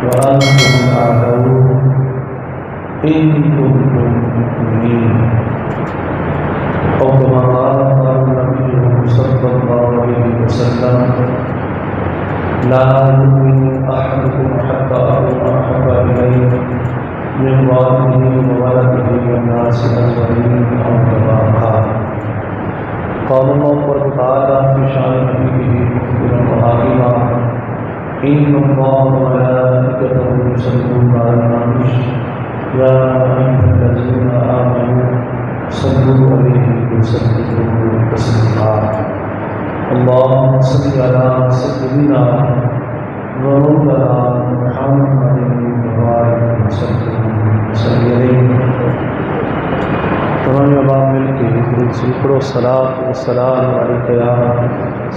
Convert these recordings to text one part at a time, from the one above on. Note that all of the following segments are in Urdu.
وأنتم تعلمون إن كنتم مؤمنين أو كما قال النبي صلى الله عليه وسلم لا يؤمن أحدكم حتى أكون أحب إليه من والده وولده والناس أجمعين أو كما قال الله تعالى في شأن نبيه مخبرا وحاكما إن الله وملائكته يصلون على النبي يا أيها الذين آمنوا صلوا عليه وسلموا تسليما اللهم صل على سيدنا ومولانا محمد وعلى وسلم تمام اباب مل کے درود سے پڑھو صلاۃ و سلام علیک یا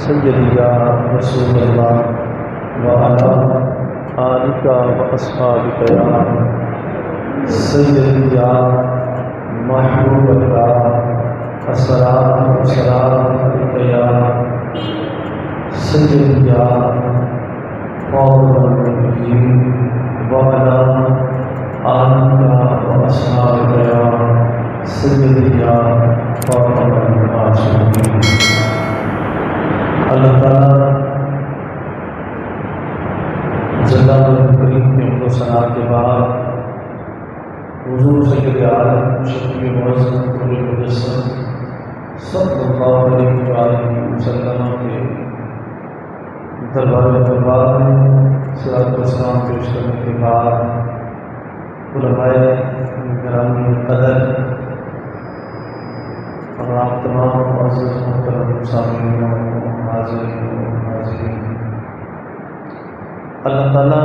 سیدی یا رسول اللہ وعلی آلک و اصحابک یا سیدی یا محبوب اللہ الصلاۃ و سلام علیک یا سیدی یا فاطر النبیین وعلی آلک و اصحابک یا سیدی یا فاطر المعصومین۔ اللہ تعالیٰ جلال کریم کے حمد و ثنا کے بعد حضور سید عالم شفیع معظم کل مجسم صلی اللہ علیہ وآلہ وسلم کے دربار میں صلاۃ و سلام پیش کرنے کے بعد علماء گرامی قدر اور آپ تمام معزز محترم سامعین و حاضرین و ناظرین، اللہ تعالیٰ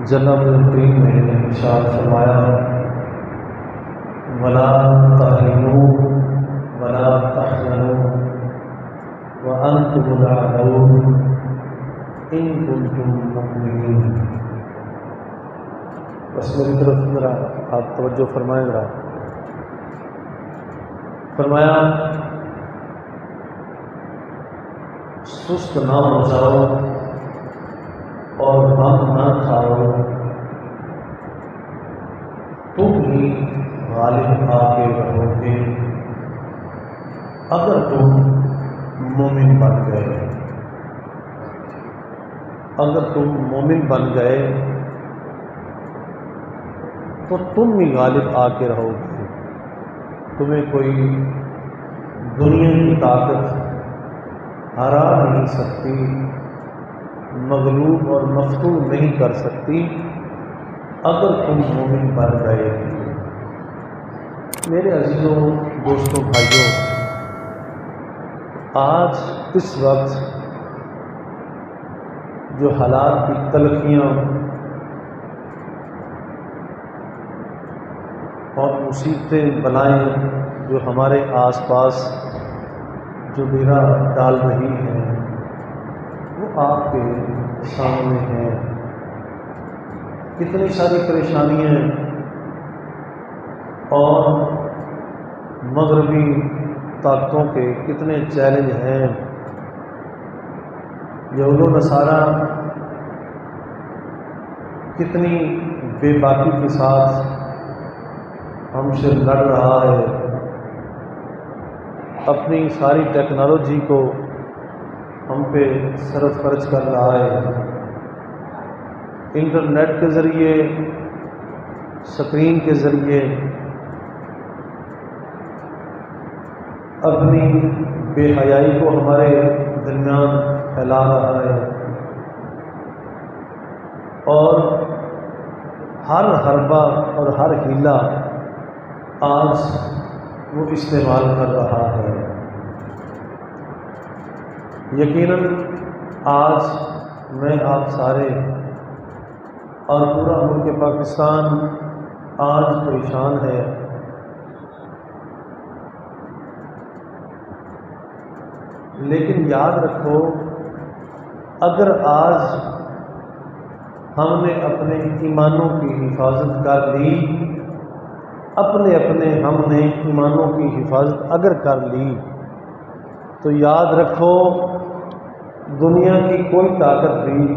جناب الکریم نے ارشاد فرمایا ولا تہنوا ولا تحزنوا وانتم الاعلون ان کنتم مؤمنین۔ بس میری طرف ذرا آپ توجہ فرمائیں ذرا۔ فرمایا سست نہ ہو جاؤ اور غم نہ کھاؤ، تم ہی غالب آ کے رہو گے اگر تم مومن بن گئے۔ اگر تم مومن بن گئے تو تم ہی غالب آ کے رہو گے، تمہیں کوئی دنیا کی طاقت ہرا نہیں سکتی، مغلوب اور مفتون نہیں کر سکتی اگر تم مومن بن گئے۔ میرے عزیزوں، دوستوں، بھائیوں، آج اس وقت جو حالات کی تلخیاں اور مصیبتیں بلائیں جو ہمارے آس پاس جو ڈیرا ڈال رہی ہیں وہ آپ کے سامنے ہیں۔ کتنی ساری پریشانیاں اور مغربی طاقتوں کے کتنے چیلنج ہیں۔ یہود و نصارہ کتنی بے باکی کے ساتھ ہم سے لڑ رہا ہے، اپنی ساری ٹیکنالوجی کو ہم پہ صرف خرچ کر رہا ہے، انٹرنیٹ کے ذریعے، اسکرین کے ذریعے اپنی بے حیائی کو ہمارے درمیان پھیلا رہا ہے، اور ہر حربہ اور ہر ہیلہ آج وہ استعمال کر رہا ہے۔ یقیناً آج میں آپ سارے اور پورا ملک پاکستان آج پریشان ہے، لیکن یاد رکھو اگر آج ہم نے اپنے ایمانوں کی حفاظت کر لی، ہم نے ایمانوں کی حفاظت اگر کر لی تو یاد رکھو دنیا کی کوئی طاقت بھی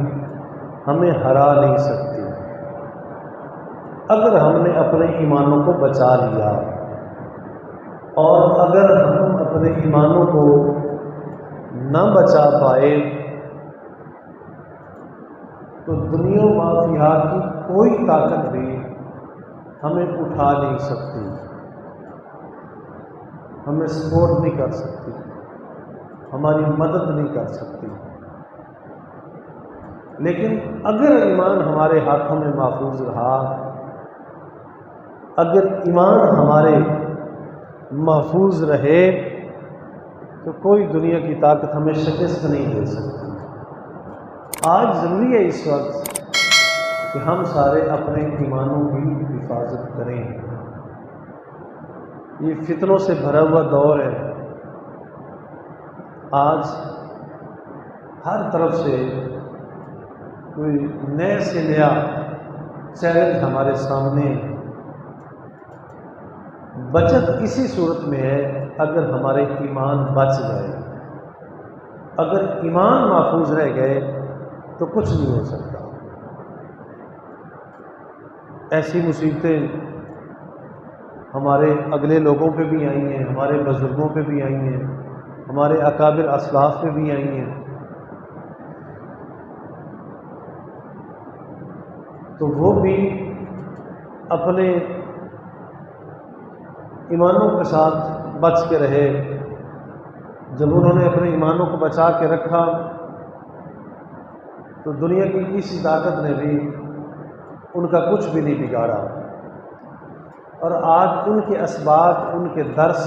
ہمیں ہرا نہیں سکتی اگر ہم نے اپنے ایمانوں کو بچا لیا، اور اگر ہم اپنے ایمانوں کو نہ بچا پائے تو دنیا و ما فیہا کی کوئی طاقت بھی ہمیں اٹھا نہیں سکتی، ہمیں سپورٹ نہیں کر سکتی، ہماری مدد نہیں کر سکتی۔ لیکن اگر ایمان ہمارے ہاتھوں میں محفوظ رہا، اگر ایمان ہمارے محفوظ رہے تو کوئی دنیا کی طاقت ہمیں شکست نہیں دے سکتی۔ آج ضروری ہے اس وقت کہ ہم سارے اپنے ایمانوں کی حفاظت کریں۔ یہ فتنوں سے بھرا ہوا دور ہے، آج ہر طرف سے کوئی نئے سے نیا چیلنج ہمارے سامنے ہے۔ بچت اسی صورت میں ہے اگر ہمارے ایمان بچ گئے، اگر ایمان محفوظ رہ گئے تو کچھ نہیں ہو سکتا۔ ایسی مصیبتیں ہمارے اگلے لوگوں پہ بھی آئی ہیں، ہمارے بزرگوں پہ بھی آئی ہیں، ہمارے اکابر اسلاف پہ بھی آئی ہیں، تو وہ بھی اپنے ایمانوں کے ساتھ بچ کے رہے۔ جب انہوں نے اپنے ایمانوں کو بچا کے رکھا تو دنیا کی کسی طاقت نے بھی ان کا کچھ بھی نہیں بگاڑا، اور آج ان کے اسباب، ان کے درس،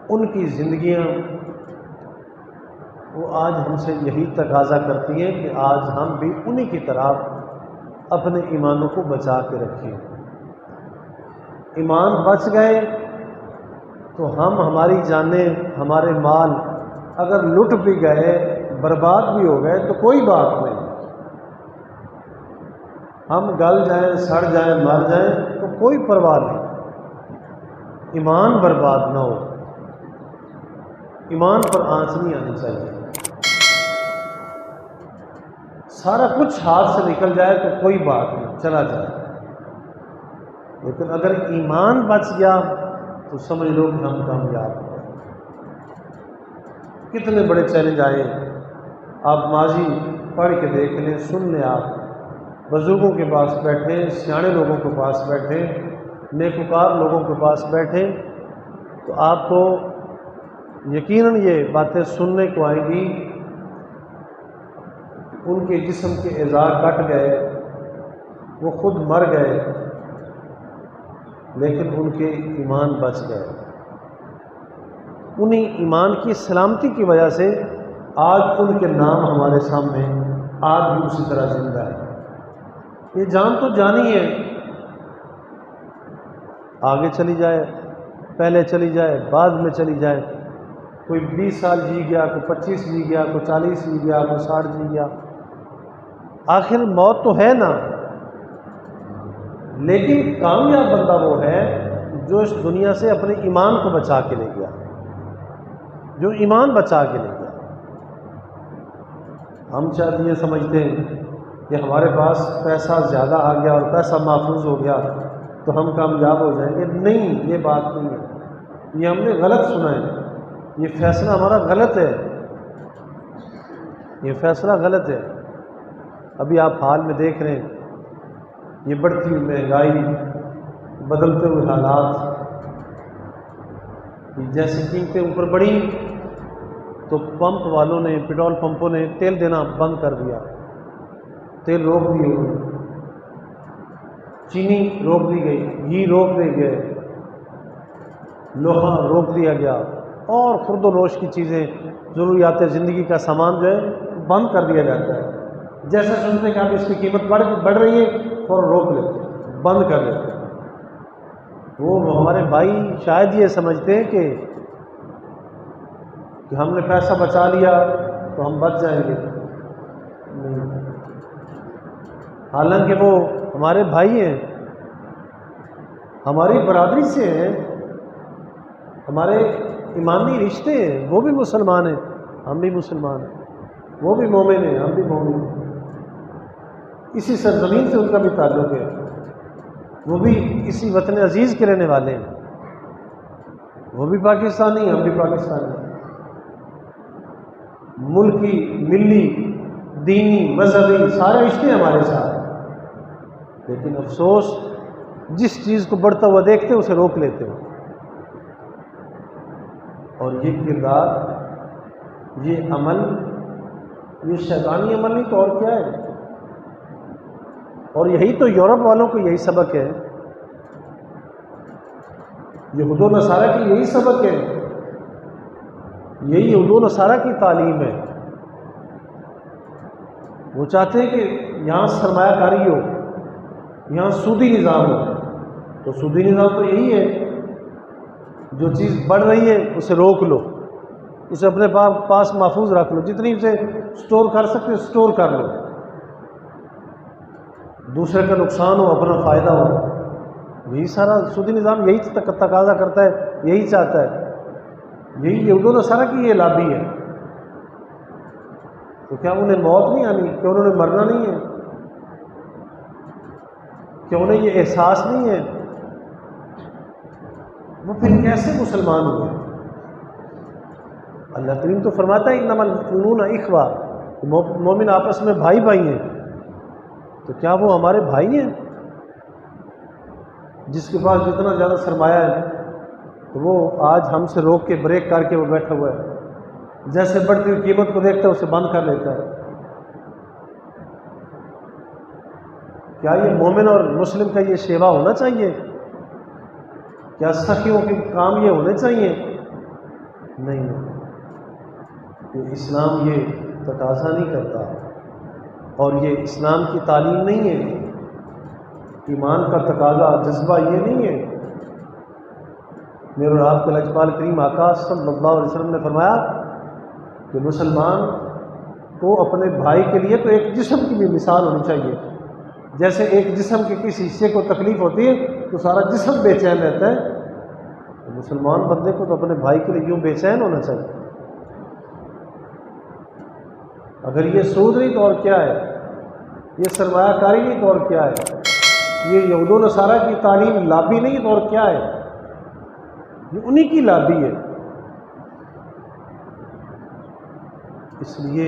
ان کی زندگیاں وہ آج ہم سے یہی تقاضا کرتی ہیں کہ آج ہم بھی انہی کی طرح اپنے ایمانوں کو بچا کے رکھیں۔ ایمان بچ گئے تو ہماری جانیں، ہمارے مال اگر لٹ بھی گئے، برباد بھی ہو گئے تو کوئی بات نہیں، ہم گل جائیں، سڑ جائیں، مر جائیں تو کوئی پرواہ نہیں، ایمان برباد نہ ہو، ایمان پر آنچ نہیں آنی چاہیے۔ سارا کچھ ہاتھ سے نکل جائے تو کوئی بات نہیں، چلا جائے، لیکن اگر ایمان بچ گیا تو سمجھ لو کہ ہم کامیاب ہو گئے۔ کتنے بڑے چیلنج آئے، آپ ماضی پڑھ کے دیکھ لیں، سن لیں، آپ بزرگوں کے پاس بیٹھے، سیانے لوگوں کے پاس بیٹھے، نیکوکار لوگوں کے پاس بیٹھے تو آپ کو یقیناً یہ باتیں سننے کو آئیں گی۔ ان کے جسم کے اعضاء کٹ گئے، وہ خود مر گئے، لیکن ان کے ایمان بچ گئے۔ انہی ایمان کی سلامتی کی وجہ سے آج ان کے نام ہمارے سامنے آج بھی اسی طرح زندہ ہے۔ یہ جان تو جانی ہے، آگے چلی جائے، پہلے چلی جائے، بعد میں چلی جائے، کوئی 20 سال جی گیا، کوئی 25 جی گیا، کوئی 40 جی گیا، کوئی 60 جی گیا، آخر موت تو ہے نا۔ لیکن کامیاب بندہ وہ ہے جو اس دنیا سے اپنے ایمان کو بچا کے لے گیا، جو ایمان بچا کے لے گیا۔ ہم شاید یہ سمجھتے ہیں کہ ہمارے پاس پیسہ زیادہ آ گیا اور پیسہ محفوظ ہو گیا تو ہم کامیاب ہو جائیں گے۔ نہیں، یہ بات نہیں ہے، یہ ہم نے غلط سنا ہے، یہ فیصلہ ہمارا غلط ہے، یہ فیصلہ غلط ہے۔ ابھی آپ حال میں دیکھ رہے ہیں یہ بڑھتی ہوئی مہنگائی، بدلتے ہوئے حالات، جیسے قیمتیں اوپر بڑھی تو پمپ والوں نے، پیٹرول پمپوں نے تیل دینا بند کر دیا، تیل روک دیے، چینی روک دی گئی، گھی روک دیے گئے، لوہا روک دیا گیا، اور خرد و نوش کی چیزیں، ضروریات زندگی کا سامان جو ہے بند کر دیا جاتا ہے۔ جیسے سنتے ہیں کہ اب اس کی قیمت بڑھ رہی ہے، فوراً روک لیتے ہیں، بند کر لیتے ہیں۔ وہ ہمارے بھائی شاید یہ سمجھتے ہیں کہ ہم نے پیسہ بچا لیا تو ہم بچ جائیں گے، نہیں، حالانکہ وہ ہمارے بھائی ہیں، ہماری برادری سے ہیں، ہمارے ایمانی رشتے ہیں، وہ بھی مسلمان ہیں، ہم بھی مسلمان ہیں۔ وہ بھی مومن ہیں، ہم بھی مومن ہیں، اسی سرزمین سے ان کا بھی تعلق ہے، وہ بھی اسی وطن عزیز کے رہنے والے ہیں، وہ بھی پاکستانی ہیں، ہم بھی پاکستانی ہیں، ملکی، ملی، دینی، مذہبی سارے رشتے ہمارے ساتھ، لیکن افسوس جس چیز کو بڑھتا ہوا دیکھتے اسے روک لیتے ہیں، اور یہ کردار، یہ عمل، یہ شیطانی عمل نہیں تو اور کیا ہے؟ اور یہی تو یورپ والوں کو یہی سبق ہے، یہود و نصارہ کی یہی سبق ہے، یہی یہود و نصارہ کی تعلیم ہے۔ وہ چاہتے ہیں کہ یہاں سرمایہ کاری ہو، یہاں سودی نظام ہو، تو سودی نظام تو یہی ہے، جو چیز بڑھ رہی ہے اسے روک لو، اسے اپنے پاس محفوظ رکھ لو، جتنی اسے سٹور کر سکتے سٹور کر لو، دوسرے کا نقصان ہو اپنا فائدہ ہو، یہی سارا سودی نظام یہی تقاضا کرتا ہے، یہی چاہتا ہے، یہی یہود و نصارہ کی یہ لابی ہے۔ تو کیا انہیں موت نہیں آنی؟ کیا انہوں نے مرنا نہیں ہے؟ کیا انہیں یہ احساس نہیں ہے؟ وہ پھر کیسے مسلمان ہوئے؟ اللہ کریم تو فرماتا ہے انما المؤمنون اخوہ، مومن آپس میں بھائی بھائی ہیں، تو کیا وہ ہمارے بھائی ہیں؟ جس کے پاس جتنا زیادہ سرمایہ ہے تو وہ آج ہم سے روک کے بریک کر کے وہ بیٹھا ہوا ہے، جیسے بڑھتی ہوئی قیمت کو دیکھتا ہے اسے بند کر لیتا ہے۔ کیا یہ مومن اور مسلم کا یہ شیوا ہونا چاہیے؟ کیا سخیوں کے کام یہ ہونے چاہیے؟ نہیں، یہ اسلام یہ تقاضا نہیں کرتا، اور یہ اسلام کی تعلیم نہیں ہے، ایمان کا تقاضا جذبہ یہ نہیں ہے۔ میرے اور آپ کے لجپال کریم آقا صلی اللہ علیہ وسلم نے فرمایا کہ مسلمان کو اپنے بھائی کے لیے تو ایک جسم کی بھی مثال ہونی چاہیے، جیسے ایک جسم کے کسی حصے کو تکلیف ہوتی ہے تو سارا جسم بے چین رہتا ہے، تو مسلمان بندے کو تو اپنے بھائی کے لیے یوں بے چین ہونا چاہیے۔ اگر یہ سود نہیں تو اور کیا ہے؟ یہ سرمایہ کاری نہیں تو اور کیا ہے؟ یہ یہود و نصارہ کی تعلیم لابی نہیں تو اور کیا ہے؟ یہ انہی کی لابی ہے۔ اس لیے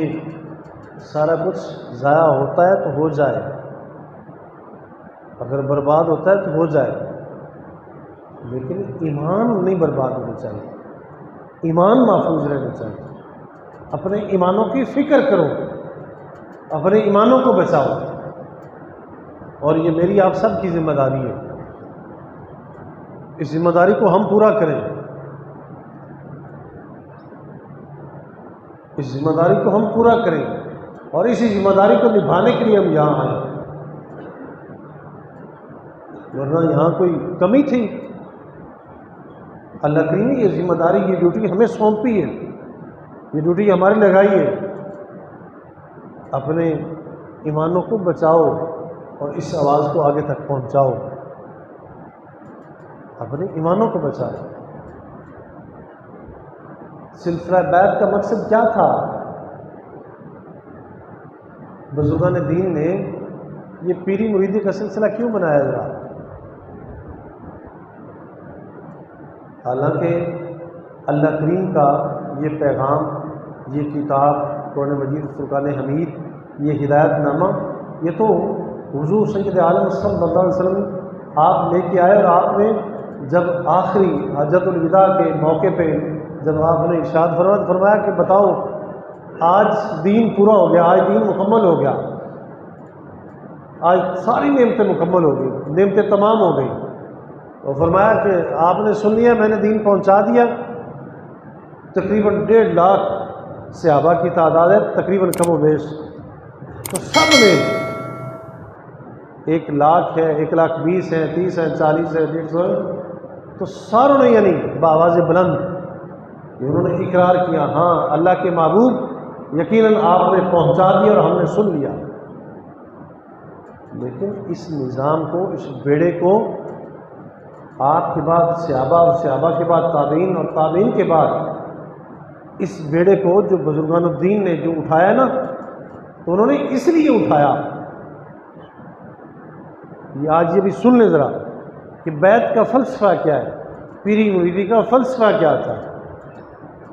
سارا کچھ ضائع ہوتا ہے تو ہو جائے، اگر برباد ہوتا ہے تو ہو جائے، لیکن ایمان نہیں برباد ہونا چاہیے، ایمان محفوظ رہنا چاہیے۔ اپنے ایمانوں کی فکر کرو، اپنے ایمانوں کو بچاؤ، اور یہ میری آپ سب کی ذمہ داری ہے، اس ذمہ داری کو ہم پورا کریں، اس ذمہ داری کو ہم پورا کریں، اور اسی ذمہ داری کو نبھانے کے لیے ہم یہاں آئے، ورنہ یہاں کوئی کمی تھی؟ اللہ کریم نے یہ ذمہ داری، یہ ڈیوٹی ہمیں سونپی ہے، یہ ڈیوٹی ہماری لگائی ہے، اپنے ایمانوں کو بچاؤ اور اس آواز کو آگے تک پہنچاؤ، اپنے ایمانوں کو بچاؤ۔ سلسلہ بیعت کا مقصد کیا تھا؟ بزرگان دین نے یہ پیری مریدی کا سلسلہ کیوں بنایا جا؟ حالانکہ اللہ کریم کا یہ پیغام، یہ کتاب قرآن مجید فرقان حمید، یہ ہدایت نامہ، یہ تو حضور سید عالم صلی اللہ علیہ وسلم آپ لے کے آئے، اور آپ نے جب آخری حجۃ الوداع کے موقع پہ جب آپ نے ارشاد فرمایا کہ بتاؤ آج دین پورا ہو گیا، آج دین مکمل ہو گیا، آج ساری نعمتیں مکمل ہو گئی، نعمتیں تمام ہو گئی، اور فرمایا کہ آپ نے سن لیا، میں نے دین پہنچا دیا۔ تقریباً 1.5 لاکھ صحابہ کی تعداد ہے، تقریباً کم و بیش، تو سب نے 1 لاکھ ہے، 1,20,000 ہے، 30 ہے، 40 ہے، 150 ہے، تو ساروں نے یعنی بآواز بلند انہوں نے اقرار کیا، ہاں اللہ کے محبوب یقیناً آپ نے پہنچا دیا اور ہم نے سن لیا۔ لیکن اس نظام کو، اس بیڑے کو آپ کے بعد صحابہ، اور صحابہ کے بعد تابعین، اور تابعین کے بعد اس بیڑے کو جو بزرگان الدین نے جو اٹھایا نا، تو انہوں نے اس لیے اٹھایا، یہ آج یہ بھی سن لیں ذرا کہ بیعت کا فلسفہ کیا ہے، پیری مریدی کا فلسفہ کیا تھا،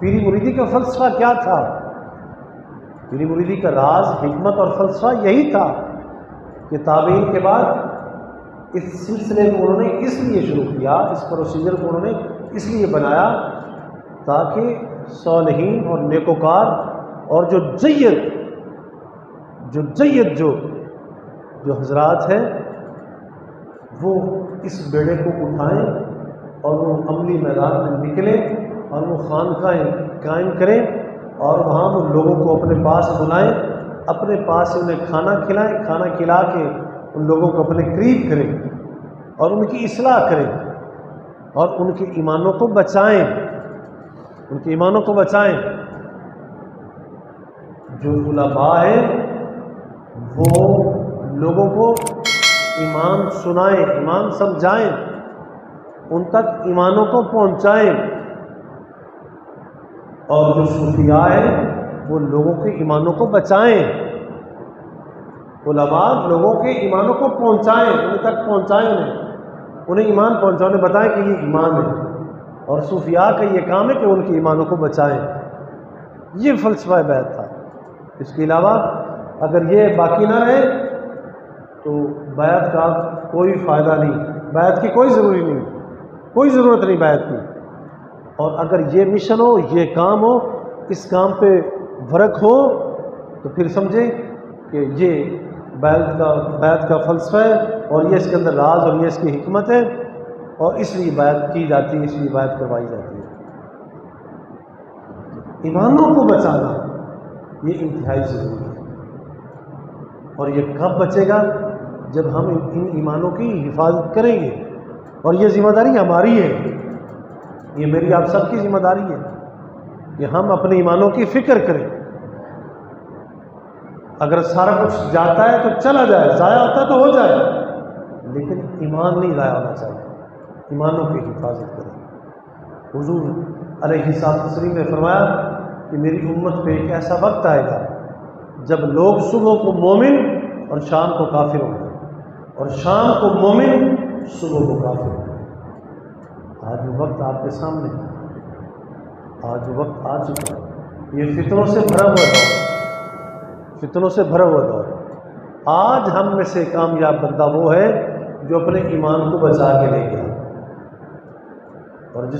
پیری مریدی کا فلسفہ کیا تھا۔ پیری مریدی کا راز، حکمت اور فلسفہ یہی تھا کہ تابعین کے بعد اس سلسلے کو انہوں نے اس لیے شروع کیا، اس پروسیجر کو انہوں نے اس لیے بنایا تاکہ صالحین اور نیکوکار اور جو جید جو حضرات ہیں وہ اس بیڑے کو اٹھائیں اور وہ عملی میدان میں نکلیں اور وہ خانقاہیں قائم کریں اور وہاں وہ لوگوں کو اپنے پاس بلائیں، اپنے پاس انہیں کھانا کھلائیں، کھانا کھلا کے ان لوگوں کو اپنے قریب کریں اور ان کی اصلاح کریں اور ان کے ایمانوں کو بچائیں، ان کے ایمانوں کو بچائیں۔ جو علماء ہیں وہ لوگوں کو ایمان سنائیں، ایمان سمجھائیں، ان تک ایمانوں کو پہنچائیں، اور جو صوفیاء ہیں وہ لوگوں کے ایمانوں کو بچائیں۔ علماء لوگوں کے ایمانوں کو پہنچائیں، ان تک پہنچائیں، انہیں ایمان پہنچائیں، انہیں بتائیں کہ یہ ایمان ہے، اور صوفیاء کا یہ کام ہے کہ ان کے ایمانوں کو بچائیں۔ یہ فلسفہ بیعت تھا۔ اس کے علاوہ اگر یہ باقی نہ رہے تو بیعت کا کوئی فائدہ نہیں، بیعت کی کوئی ضروری نہیں، کوئی ضرورت نہیں بیعت کی۔ اور اگر یہ مشن ہو، یہ کام ہو، اس کام پہ ورک ہو تو پھر سمجھیں کہ یہ بیعت کا فلسفہ ہے اور یہ اس کے اندر راز اور یہ اس کی حکمت ہے، اور اس لیے بیعت کی جاتی ہے، اس لیے بیعت کروائی جاتی ہے۔ ایمانوں کو بچانا یہ انتہائی ضروری ہے، اور یہ کب بچے گا؟ جب ہم ان ایمانوں کی حفاظت کریں گے، اور یہ ذمہ داری ہماری ہے، یہ میری آپ سب کی ذمہ داری ہے کہ ہم اپنے ایمانوں کی فکر کریں۔ اگر سارا کچھ جاتا ہے تو چلا جائے، ضائع ہوتا ہے تو ہو جائے، لیکن ایمان نہیں ضائع ہونا چاہیے، ایمانوں کی حفاظت کریں۔ حضور علیہ الصلوۃ والتسلیم نے فرمایا کہ میری امت پہ ایک ایسا وقت آئے گا جب لوگ صبح کو مومن اور شام کو کافر ہوں گے، اور شام کو مومن، صبح کو کافر ہوں گے۔ آج وہ وقت آپ کے سامنے ہے، آج وہ وقت آ چکا ہے۔ یہ فتنوں سے بھرا ہوا دور، فتنوں سے بھرا ہوا دور۔ آج ہم میں سے کامیاب بندہ وہ ہے جو اپنے ایمان کو بچا کے لے گیا، اور جس